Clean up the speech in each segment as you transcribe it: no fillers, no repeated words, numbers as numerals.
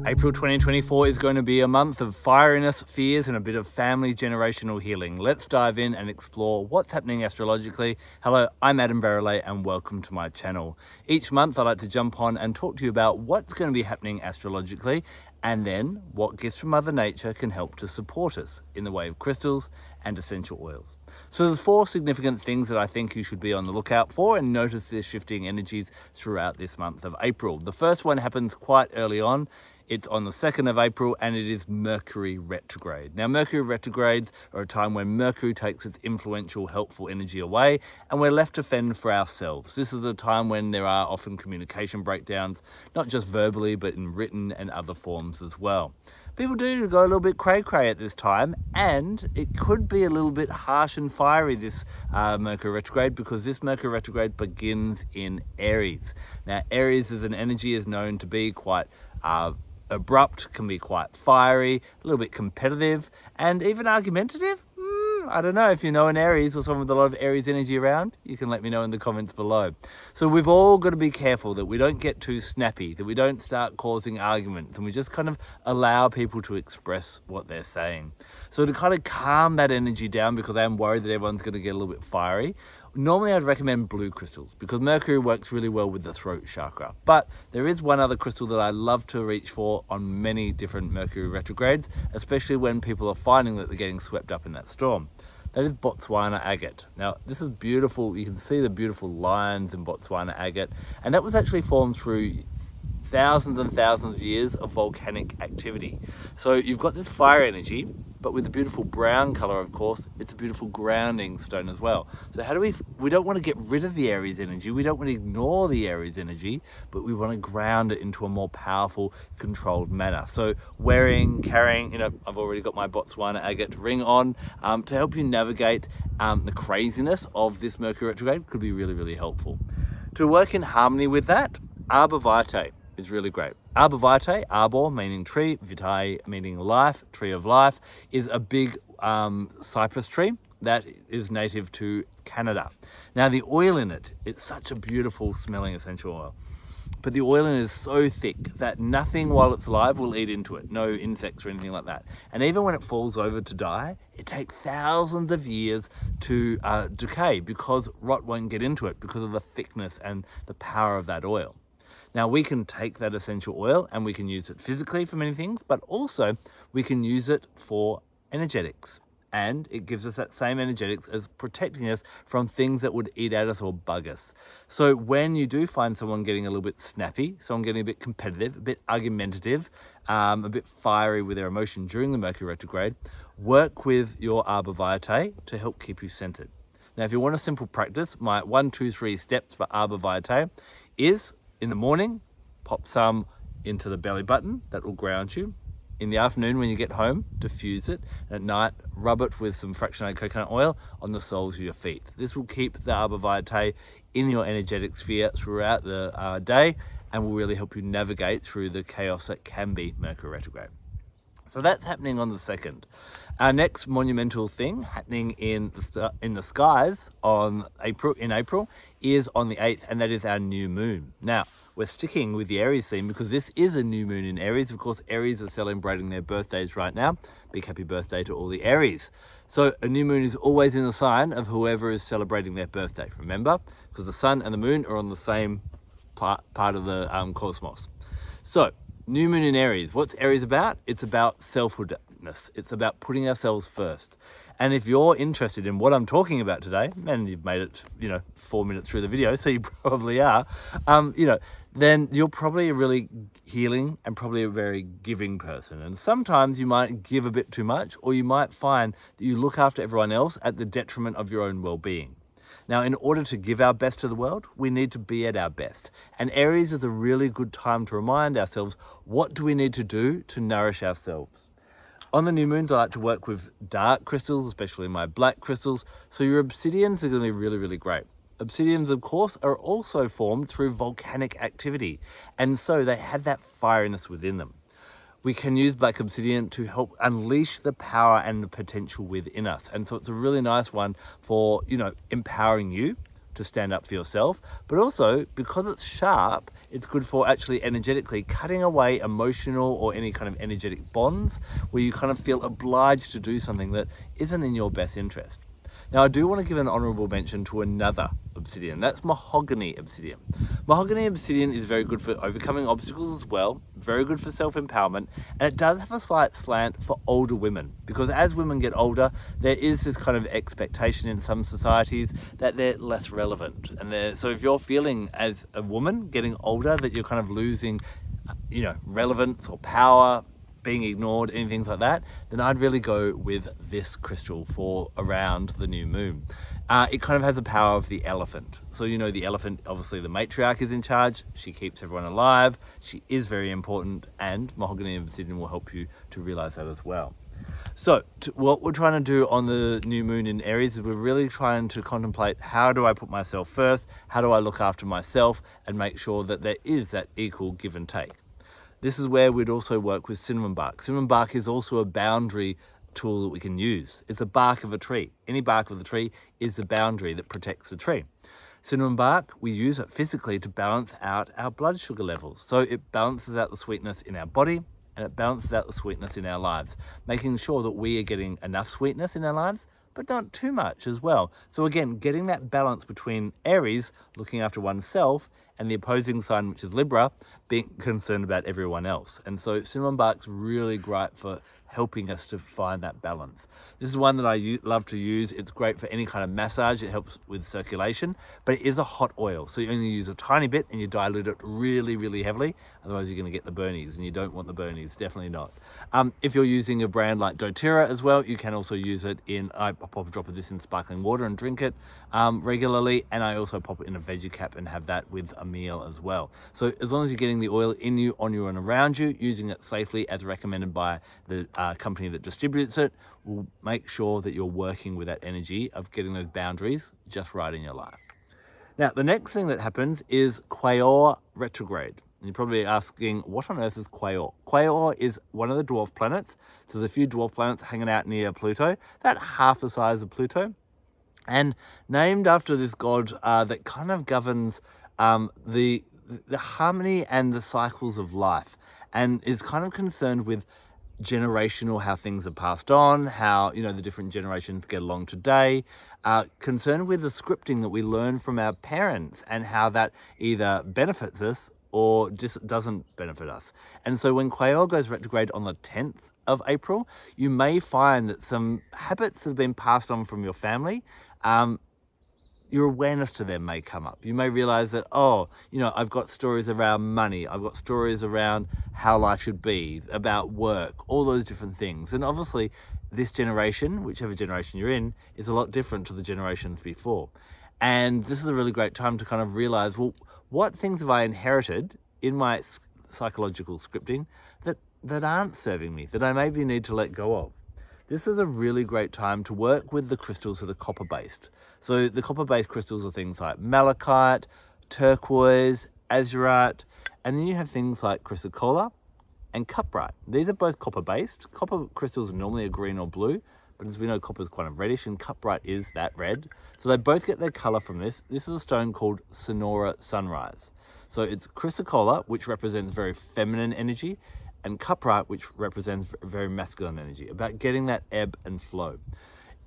April 2024 is going to be a month of fieriness, fears, and a bit of family generational healing. Let's dive in and explore what's happening astrologically. Hello, I'm Adam Barralet and welcome to my channel. Each month I like to jump on and talk to you about what's going to be happening astrologically and then what gifts from Mother Nature can help to support us in the way of crystals and essential oils. So there's 4 significant things that I think you should be on the lookout for and notice the shifting energies throughout this month of April. The first one happens quite early on. It's on the 2nd of April and it is Mercury retrograde. Now, Mercury retrogrades are a time when Mercury takes its influential, helpful energy away and we're left to fend for ourselves. This is a time when there are often communication breakdowns, not just verbally, but in written and other forms as well. People do go a little bit cray-cray at this time, and it could be a little bit harsh and fiery, this Mercury retrograde, because this Mercury retrograde begins in Aries. Now, Aries as an energy is known to be quite abrupt, can be quite fiery, a little bit competitive, and even argumentative. I don't know if you know an Aries or someone with a lot of Aries energy around, you can let me know in the comments below. So we've all got to be careful that we don't get too snappy, that we don't start causing arguments, and we just kind of allow people to express what they're saying. So to kind of calm that energy down, because I'm worried that everyone's going to get a little bit fiery, normally I'd recommend blue crystals because Mercury works really well with the throat chakra. But there is one other crystal that I love to reach for on many different Mercury retrogrades, especially when people are finding that they're getting swept up in that storm. That is Botswana agate. Now, this is beautiful. You can see the beautiful lines in Botswana agate. And that was actually formed through thousands and thousands of years of volcanic activity. So you've got this fire energy, but with the beautiful brown color, of course, it's a beautiful grounding stone as well. So how do we don't want to get rid of the Aries energy. We don't want to ignore the Aries energy, but we want to ground it into a more powerful, controlled manner. So carrying, I've already got my Botswana agate ring on to help you navigate the craziness of this Mercury retrograde could be really, really helpful. To work in harmony with that, Arborvitae is really great. Arborvitae, arbor meaning tree, vitae meaning life, tree of life, is a big cypress tree that is native to Canada. Now the oil in it, it's such a beautiful smelling essential oil. But the oil in it is so thick that nothing while it's alive will eat into it, no insects or anything like that. And even when it falls over to die, it takes thousands of years to decay because rot won't get into it because of the thickness and the power of that oil. Now we can take that essential oil and we can use it physically for many things, but also we can use it for energetics. And it gives us that same energetics as protecting us from things that would eat at us or bug us. So when you do find someone getting a little bit snappy, someone getting a bit competitive, a bit argumentative, a bit fiery with their emotion during the Mercury retrograde, work with your Arborvitae to help keep you centered. Now, if you want a simple practice, my 1, 2, 3 steps for Arborvitae is in the morning, pop some into the belly button, that will ground you. In the afternoon when you get home, diffuse it. And at night, rub it with some fractionated coconut oil on the soles of your feet. This will keep the Arborvitae in your energetic sphere throughout the day and will really help you navigate through the chaos that can be Mercury retrograde. So that's happening on the 2nd. Our next monumental thing happening in the skies in April is on the 8th, and that is our new moon. Now, we're sticking with the Aries theme because this is a new moon in Aries. Of course, Aries are celebrating their birthdays right now. Big happy birthday to all the Aries. So a new moon is always in the sign of whoever is celebrating their birthday. Remember, because the sun and the moon are on the same part of the cosmos. So new moon in Aries. What's Aries about? It's about selfhoodness. It's about putting ourselves first. And if you're interested in what I'm talking about today, and you've made it, 4 minutes through the video, so you probably are, then you're probably a really healing and probably a very giving person. And sometimes you might give a bit too much, or you might find that you look after everyone else at the detriment of your own well-being. Now, in order to give our best to the world, we need to be at our best. And Aries is a really good time to remind ourselves, what do we need to do to nourish ourselves? On the new moons, I like to work with dark crystals, especially my black crystals. So your obsidians are going to be really, really great. Obsidians, of course, are also formed through volcanic activity. And so they have that fieriness within them. We can use black obsidian to help unleash the power and the potential within us. And so it's a really nice one for, empowering you, to stand up for yourself, but also because it's sharp, it's good for actually energetically cutting away emotional or any kind of energetic bonds where you kind of feel obliged to do something that isn't in your best interest. Now, I do want to give an honourable mention to another obsidian. That's Mahogany obsidian. Mahogany obsidian is very good for overcoming obstacles as well, very good for self-empowerment, and it does have a slight slant for older women, because as women get older, there is this kind of expectation in some societies that they're less relevant. And so if you're feeling as a woman getting older that you're kind of losing, relevance or power, being ignored, anything like that, then I'd really go with this crystal for around the new moon. It kind of has the power of the elephant. So the elephant, obviously the matriarch is in charge, she keeps everyone alive, she is very important, and Mahogany obsidian will help you to realize that as well. So what we're trying to do on the new moon in Aries is we're really trying to contemplate, how do I put myself first, how do I look after myself and make sure that there is that equal give and take. This is where we'd also work with cinnamon bark. Cinnamon bark is also a boundary tool that we can use. It's a bark of a tree. Any bark of the tree is the boundary that protects the tree. Cinnamon bark, we use it physically to balance out our blood sugar levels. So it balances out the sweetness in our body and it balances out the sweetness in our lives, making sure that we are getting enough sweetness in our lives, but not too much as well. So again, getting that balance between Aries, looking after oneself, and the opposing sign, which is Libra, being concerned about everyone else. And so cinnamon bark's really great for helping us to find that balance. This is one that I love to use. It's great for any kind of massage. It helps with circulation, but it is a hot oil. So you only use a tiny bit and you dilute it really, really heavily. Otherwise you're gonna get the burnies, and you don't want the burnies, definitely not. If you're using a brand like doTERRA as well, you can also use it I pop a drop of this in sparkling water and drink it regularly. And I also pop it in a veggie cap and have that with a meal as well. So as long as you're getting the oil in you, on you, and around you, using it safely as recommended by the company that distributes it, will make sure that you're working with that energy of getting those boundaries just right in your life. Now, the next thing that happens is Quaoar retrograde. And you're probably asking, what on earth is Quaoar? Quaoar is one of the dwarf planets. So there's a few dwarf planets hanging out near Pluto, about half the size of Pluto, and named after this god that kind of governs the harmony and the cycles of life, and is kind of concerned with generational, how things are passed on, how the different generations get along today, concerned with the scripting that we learn from our parents and how that either benefits us or just doesn't benefit us. And so when Quaoar goes retrograde on the 10th of April, you may find that some habits have been passed on from your family. Your awareness to them may come up. You may realize that, I've got stories around money, I've got stories around how life should be, about work, all those different things. And obviously this generation, whichever generation you're in, is a lot different to the generations before. And this is a really great time to kind of realize, well, what things have I inherited in my psychological scripting that aren't serving me, that I maybe need to let go of? This is a really great time to work with the crystals that are copper-based. So the copper-based crystals are things like malachite, turquoise, azurite, and then you have things like chrysocolla and cuprite. These are both copper-based. Copper crystals are normally a green or blue, but as we know, copper is kind of reddish and cuprite is that red. So they both get their color from this. This is a stone called Sonora Sunrise. So it's chrysocolla, which represents very feminine energy, and cuprite, which represents very masculine energy, about getting that ebb and flow.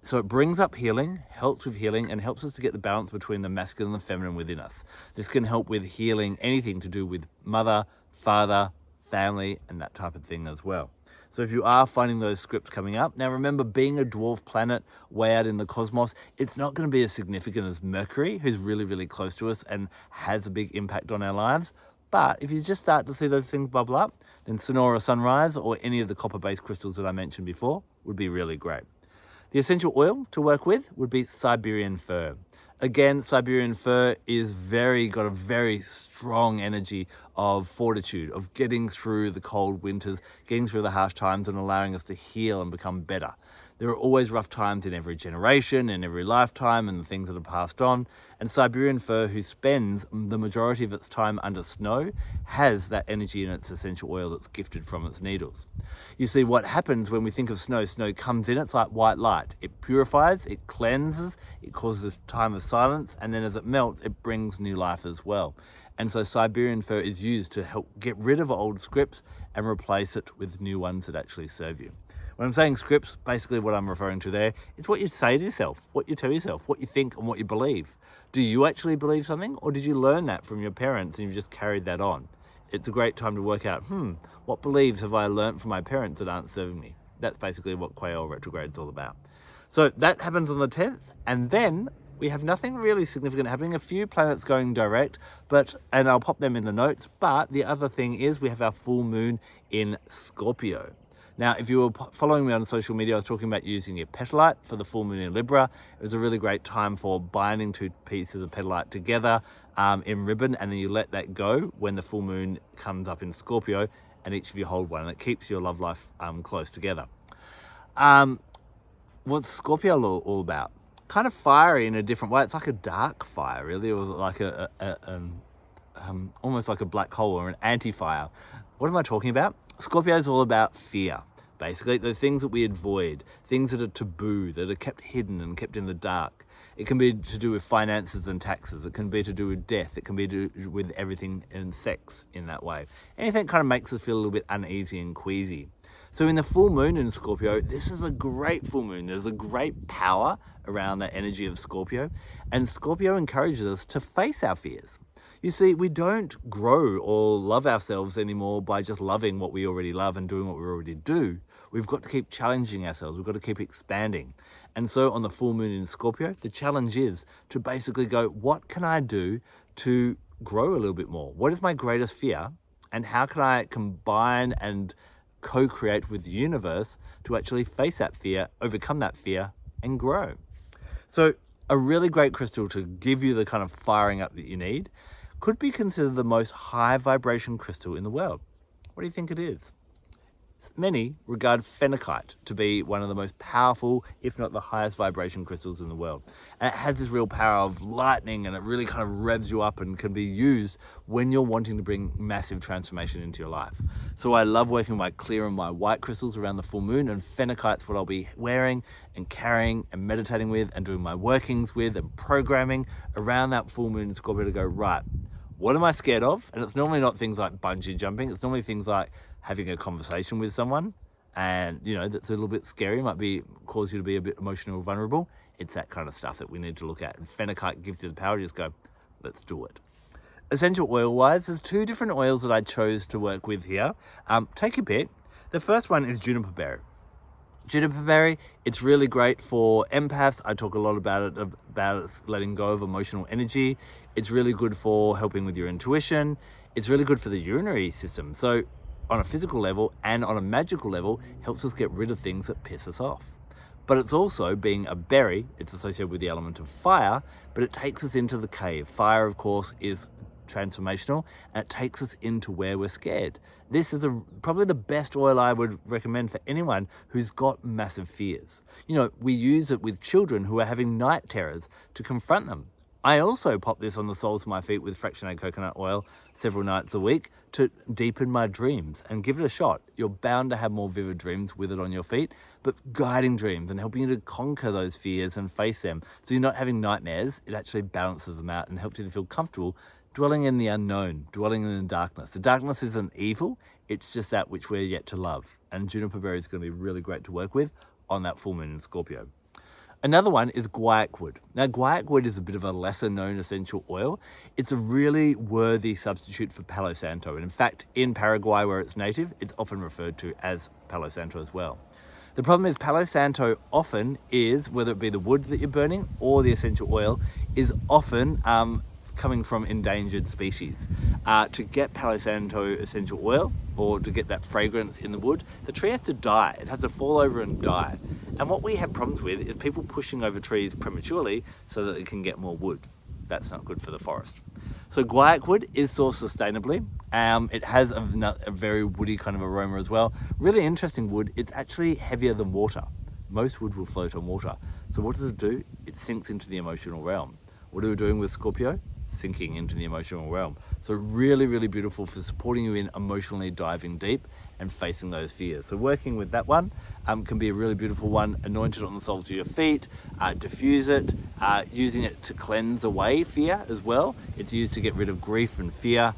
So it brings up healing, helps with healing, and helps us to get the balance between the masculine and the feminine within us. This can help with healing anything to do with mother, father, family, and that type of thing as well. So if you are finding those scripts coming up, now remember, being a dwarf planet way out in the cosmos, it's not going to be as significant as Mercury, who's really, really close to us and has a big impact on our lives. But if you just start to see those things bubble up, then Sonora Sunrise or any of the copper-based crystals that I mentioned before would be really great. The essential oil to work with would be Siberian Fir. Again, Siberian Fir is got a very strong energy of fortitude, of getting through the cold winters, getting through the harsh times and allowing us to heal and become better. There are always rough times in every generation, in every lifetime, and the things that are passed on. And Siberian fir, who spends the majority of its time under snow, has that energy in its essential oil that's gifted from its needles. You see, what happens when we think of snow, snow comes in, it's like white light. It purifies, it cleanses, it causes a time of silence, and then as it melts, it brings new life as well. And so Siberian fir is used to help get rid of old scripts and replace it with new ones that actually serve you. When I'm saying scripts, basically what I'm referring to there is what you say to yourself, what you tell yourself, what you think and what you believe. Do you actually believe something, or did you learn that from your parents and you've just carried that on? It's a great time to work out, what beliefs have I learned from my parents that aren't serving me? That's basically what Quaoar retrograde is all about. So that happens on the 10th, and then we have nothing really significant happening. A few planets going direct, and I'll pop them in the notes. But the other thing is we have our full moon in Scorpio. Now, if you were following me on social media, I was talking about using your petalite for the full moon in Libra. It was a really great time for binding two pieces of petalite together in ribbon, and then you let that go when the full moon comes up in Scorpio, and each of you hold one, and it keeps your love life close together. What's Scorpio all about? Kind of fiery in a different way. It's like a dark fire, really, or like almost like a black hole or an anti-fire. What am I talking about? Scorpio is all about fear. Basically, those things that we avoid, things that are taboo, that are kept hidden and kept in the dark. It can be to do with finances and taxes. It can be to do with death. It can be to do with everything and sex in that way. Anything that kind of makes us feel a little bit uneasy and queasy. So in the full moon in Scorpio, this is a great full moon. There's a great power around that energy of Scorpio. And Scorpio encourages us to face our fears. You see, we don't grow or love ourselves anymore by just loving what we already love and doing what we already do. We've got to keep challenging ourselves. We've got to keep expanding. And so on the full moon in Scorpio, the challenge is to basically go, what can I do to grow a little bit more? What is my greatest fear? And how can I combine and co-create with the universe to actually face that fear, overcome that fear, and grow? So a really great crystal to give you the kind of firing up that you need could be considered the most high vibration crystal in the world. What do you think it is? Many regard Phenacite to be one of the most powerful, if not the highest vibration crystals in the world. And it has this real power of lightning, and it really kind of revs you up and can be used when you're wanting to bring massive transformation into your life. So I love working my clear and my white crystals around the full moon, and Phenacite's what I'll be wearing and carrying and meditating with and doing my workings with and programming around that full moon in Scorpio to go, right, what am I scared of? And it's normally not things like bungee jumping. It's normally things like having a conversation with someone, and that's a little bit scary, might cause you to be a bit emotional or vulnerable. It's that kind of stuff that we need to look at. And Phenacite gives you the power to just go, let's do it. Essential oil wise, there's two different oils that I chose to work with here. Take your pick. The first one is Juniper berry. Juniper berry, it's really great for empaths. I talk a lot about it letting go of emotional energy. It's really good for helping with your intuition. It's really good for the urinary system. So on a physical level and on a magical level, helps us get rid of things that piss us off. But it's also, being a berry, it's associated with the element of fire, but it takes us into the cave. Fire, of course, is transformational, and it takes us into where we're scared. This is probably the best oil I would recommend for anyone who's got massive fears. We use it with children who are having night terrors to confront them. I also pop this on the soles of my feet with fractionated coconut oil several nights a week to deepen my dreams and give it a shot. You're bound to have more vivid dreams with it on your feet, but guiding dreams and helping you to conquer those fears and face them. So you're not having nightmares, it actually balances them out and helps you to feel comfortable dwelling in the unknown, dwelling in the darkness. The darkness isn't evil, it's just that which we're yet to love. And Juniper berry is going to be really great to work with on that full moon in Scorpio. Another one is Guaiacwood. Now, Guaiacwood is a bit of a lesser known essential oil. It's a really worthy substitute for Palo Santo. And in fact, in Paraguay, where it's native, it's often referred to as Palo Santo as well. The problem is Palo Santo often is, whether it be the wood that you're burning or the essential oil, is often coming from endangered species. To get Palo Santo essential oil, or to get that fragrance in the wood, the tree has to die. It has to fall over and die. And what we have problems with is people pushing over trees prematurely so that they can get more wood. That's not good for the forest. So Guaiacwood is sourced sustainably. It has a very woody kind of aroma as well. Really interesting wood. It's actually heavier than water. most wood will float on water. So what does it do? It sinks into the emotional realm. What are we doing with Scorpio? Sinking into the emotional realm. So really, really beautiful for supporting you in emotionally diving deep and facing those fears. So working with that one can be a really beautiful one. Anoint it on the soles of your feet, diffuse it, using it to cleanse away fear as well. It's used to get rid of grief and fear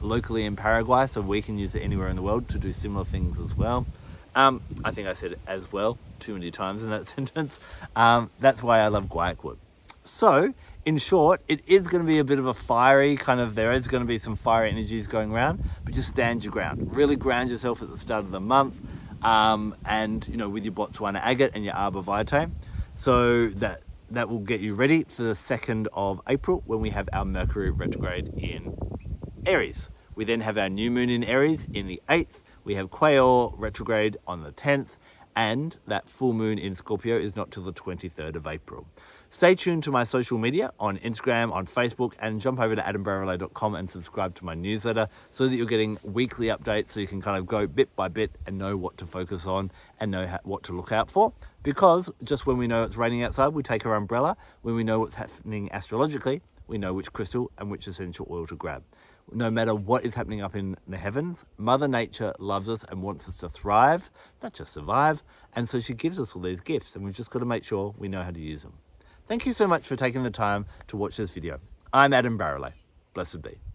locally in Paraguay, so we can use it anywhere in the world to do similar things as well. I think I said it as well too many times in that sentence. That's why I love Guaiacwood. So in short, it is going to be a bit of a fiery kind of, there is going to be some fiery energies going around, but just stand your ground. Really ground yourself at the start of the month, and you know, with your Botswana agate and your Arborvitae. So that will get you ready for the 2nd of April when we have our Mercury retrograde in Aries. We then have our new moon in Aries in the 8th. We have Quaoar retrograde on the 10th, and that full moon in Scorpio is not till the 23rd of April. Stay tuned to my social media on Instagram, on Facebook, and jump over to adambarralet.com and subscribe to my newsletter so that you're getting weekly updates, so you can kind of go bit by bit and know what to focus on and know what to look out for. Because just when we know it's raining outside, we take our umbrella. When we know what's happening astrologically, we know which crystal and which essential oil to grab. No matter what is happening up in the heavens, Mother Nature loves us and wants us to thrive, not just survive. And so she gives us all these gifts, and we've just got to make sure we know how to use them. Thank you so much for taking the time to watch this video. I'm Adam Barralet. Blessed be.